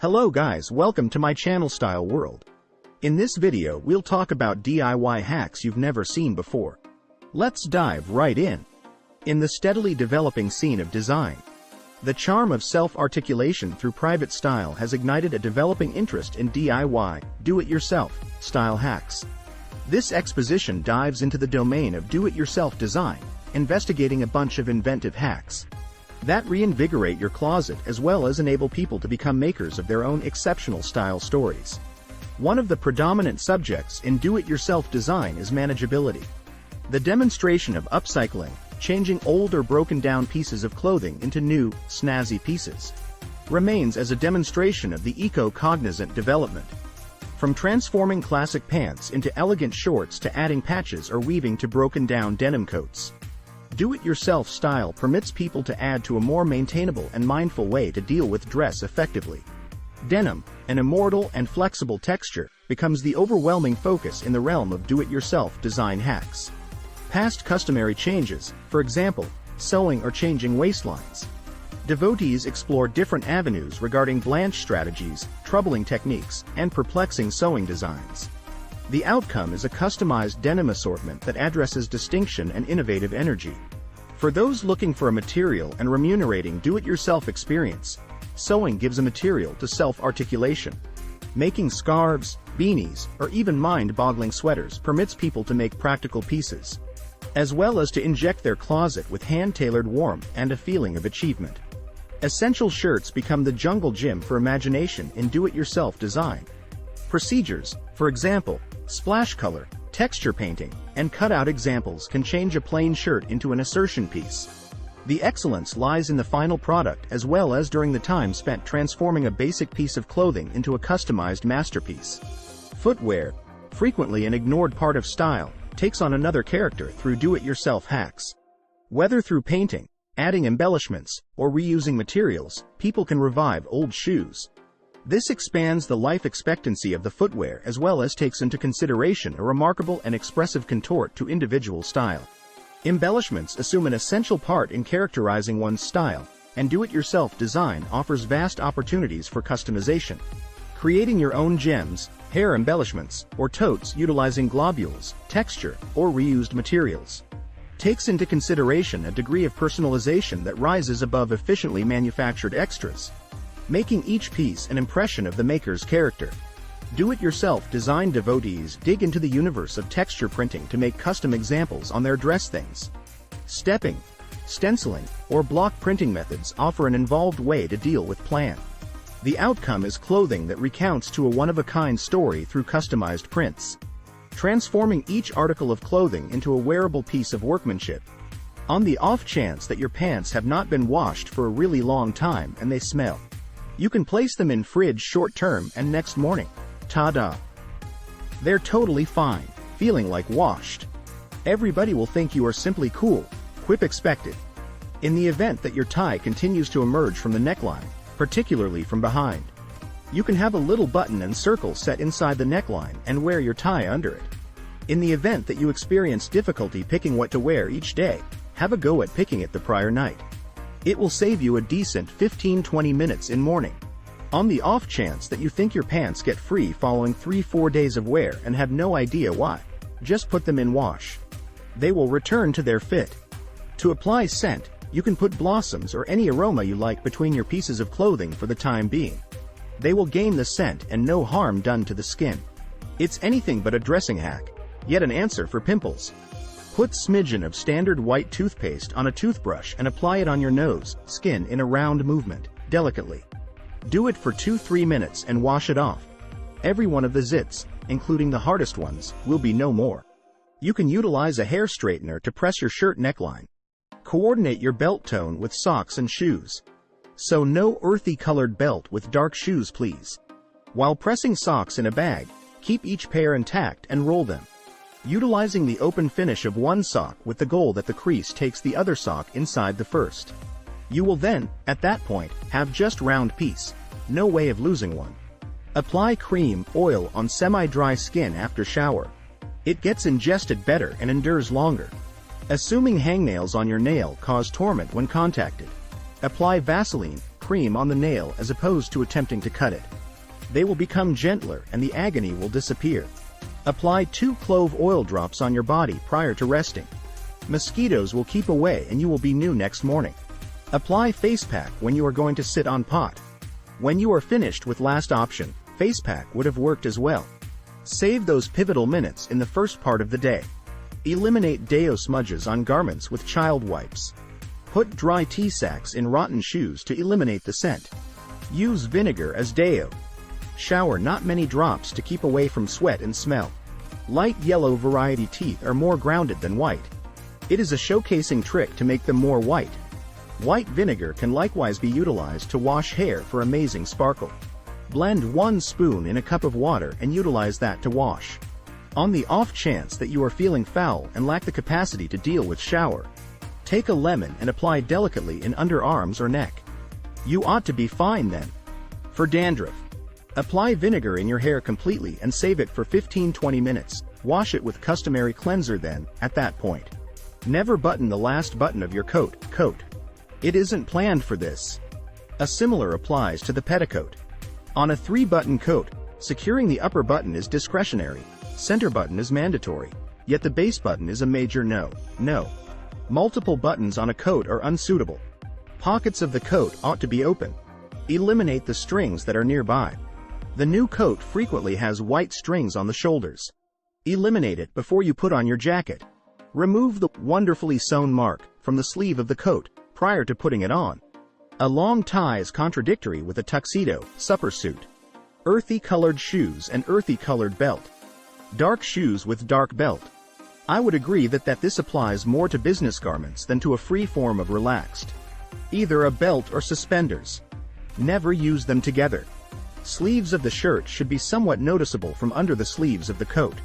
Hello guys, welcome to my channel Style World. In this video we'll talk about DIY hacks you've never seen before. Let's dive right in. In the steadily developing scene of design, the charm of self-articulation through private style has ignited a developing interest in DIY, do-it-yourself, style hacks. This exposition dives into the domain of do-it-yourself design, investigating a bunch of inventive hacks that reinvigorate your closet as well as enable people to become makers of their own exceptional style stories. One of the predominant subjects in do-it-yourself design is manageability. The demonstration of upcycling, changing old or broken down pieces of clothing into new, snazzy pieces, remains as a demonstration of the eco-cognizant development. From transforming classic pants into elegant shorts to adding patches or weaving to broken down denim coats, do-it-yourself style permits people to add to a more maintainable and mindful way to deal with dress effectively. Denim, an immortal and flexible texture, becomes the overwhelming focus in the realm of do-it-yourself design hacks. Past customary changes, for example, sewing or changing waistlines. Devotees explore different avenues regarding blanch strategies, troubling techniques, and perplexing sewing designs. The outcome is a customized denim assortment that addresses distinction and innovative energy. For those looking for a material and remunerating do-it-yourself experience, sewing gives a material to self-articulation. Making scarves, beanies, or even mind-boggling sweaters permits people to make practical pieces, as well as to inject their closet with hand-tailored warmth and a feeling of achievement. Essential shirts become the jungle gym for imagination in do-it-yourself design. Procedures, for example, splash color, texture painting, and cutout examples can change a plain shirt into an assertion piece. The excellence lies in the final product as well as during the time spent transforming a basic piece of clothing into a customized masterpiece. Footwear, frequently an ignored part of style, takes on another character through do-it-yourself hacks. Whether through painting, adding embellishments, or reusing materials, people can revive old shoes. This expands the life expectancy of the footwear as well as takes into consideration a remarkable and expressive contort to individual style. Embellishments assume an essential part in characterizing one's style, and do-it-yourself design offers vast opportunities for customization. Creating your own gems, hair embellishments, or totes utilizing globules, texture, or reused materials takes into consideration a degree of personalization that rises above efficiently manufactured extras, making each piece an impression of the maker's character. Do-it-yourself design devotees dig into the universe of texture printing to make custom examples on their dress things. Stepping, stenciling, or block printing methods offer an involved way to deal with plan. The outcome is clothing that recounts to a one-of-a-kind story through customized prints, transforming each article of clothing into a wearable piece of workmanship. On the off chance that your pants have not been washed for a really long time and they smell, you can place them in fridge short term and next morning, ta-da! They're totally fine, feeling like washed. Everybody will think you are simply cool, quip expected. In the event that your tie continues to emerge from the neckline, particularly from behind, you can have a little button and circle set inside the neckline and wear your tie under it. In the event that you experience difficulty picking what to wear each day, have a go at picking it the prior night. It will save you a decent 15-20 minutes in morning. On the off chance that you think your pants get free following 3-4 days of wear and have no idea why, just put them in wash. They will return to their fit. To apply scent, you can put blossoms or any aroma you like between your pieces of clothing for the time being. They will gain the scent and no harm done to the skin. It's anything but a dressing hack, yet an answer for pimples. Put smidgen of standard white toothpaste on a toothbrush and apply it on your nose, skin in a round movement, delicately. Do it for 2-3 minutes and wash it off. Every one of the zits, including the hardest ones, will be no more. You can utilize a hair straightener to press your shirt neckline. Coordinate your belt tone with socks and shoes. So no earthy colored belt with dark shoes please. While pressing socks in a bag, keep each pair intact and roll them, utilizing the open finish of one sock with the goal that the crease takes the other sock inside the first. You will then, at that point, have just round piece, no way of losing one. Apply cream, oil on semi-dry skin after shower. It gets ingested better and endures longer. Assuming hangnails on your nail cause torment when contacted, apply Vaseline, cream on the nail as opposed to attempting to cut it. They will become gentler and the agony will disappear. Apply 2 clove oil drops on your body prior to resting. Mosquitoes will keep away and you will be new next morning. Apply face pack when you are going to sit on pot. When you are finished with last option, face pack would have worked as well. Save those pivotal minutes in the first part of the day. Eliminate deo smudges on garments with child wipes. Put dry tea sacks in rotten shoes to eliminate the scent. Use vinegar as deo. Shower not many drops to keep away from sweat and smell. Light yellow variety teeth are more grounded than white. It is a showcasing trick to make them more white. White vinegar can likewise be utilized to wash hair for amazing sparkle. Blend 1 spoon in a cup of water and utilize that to wash. On the off chance that you are feeling foul and lack the capacity to deal with shower, take a lemon and apply delicately in underarms or neck. You ought to be fine then. For dandruff, apply vinegar in your hair completely and save it for 15-20 minutes. Wash it with customary cleanser then, at that point. Never button the last button of your coat. It isn't planned for this. A similar applies to the petticoat. On a 3-button coat, securing the upper button is discretionary, center button is mandatory, yet the base button is a major no. Multiple buttons on a coat are unsuitable. Pockets of the coat ought to be open. Eliminate the strings that are nearby. The new coat frequently has white strings on the shoulders. Eliminate it before you put on your jacket. Remove the wonderfully sewn mark from the sleeve of the coat prior to putting it on. A long tie is contradictory with a tuxedo, supper suit. Earthy colored shoes and earthy colored belt. Dark shoes with dark belt. I would agree that this applies more to business garments than to a free form of relaxed. Either a belt or suspenders. Never use them together. Sleeves of the shirt should be somewhat noticeable from under the sleeves of the coat.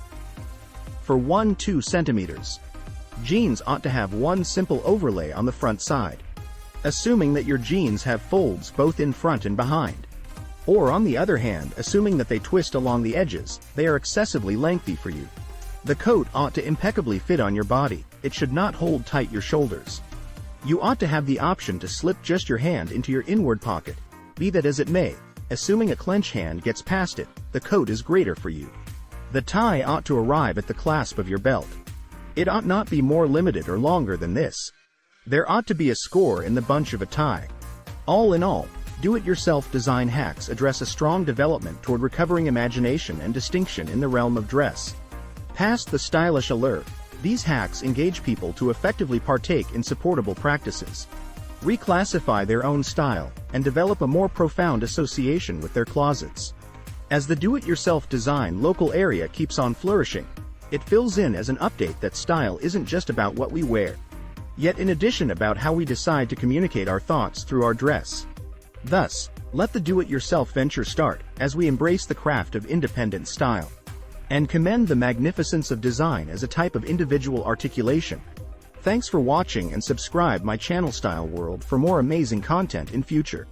For 1-2 centimeters. Jeans ought to have one simple overlay on the front side. Assuming that your jeans have folds both in front and behind. Or on the other hand, assuming that they twist along the edges, they are excessively lengthy for you. The coat ought to impeccably fit on your body, it should not hold tight your shoulders. You ought to have the option to slip just your hand into your inward pocket. Be that as it may, assuming a clench hand gets past it, the coat is greater for you. The tie ought to arrive at the clasp of your belt. It ought not be more limited or longer than this. There ought to be a score in the bunch of a tie. All in all, do-it-yourself design hacks address a strong development toward recovering imagination and distinction in the realm of dress. Past the stylish allure, these hacks engage people to effectively partake in supportable practices, reclassify their own style, and develop a more profound association with their closets. As the do-it-yourself design local area keeps on flourishing, it fills in as an update that style isn't just about what we wear, yet in addition about how we decide to communicate our thoughts through our dress. Thus, let the do-it-yourself venture start, as we embrace the craft of independent style, and commend the magnificence of design as a type of individual articulation. Thanks for watching and subscribe my channel Style World for more amazing content in future.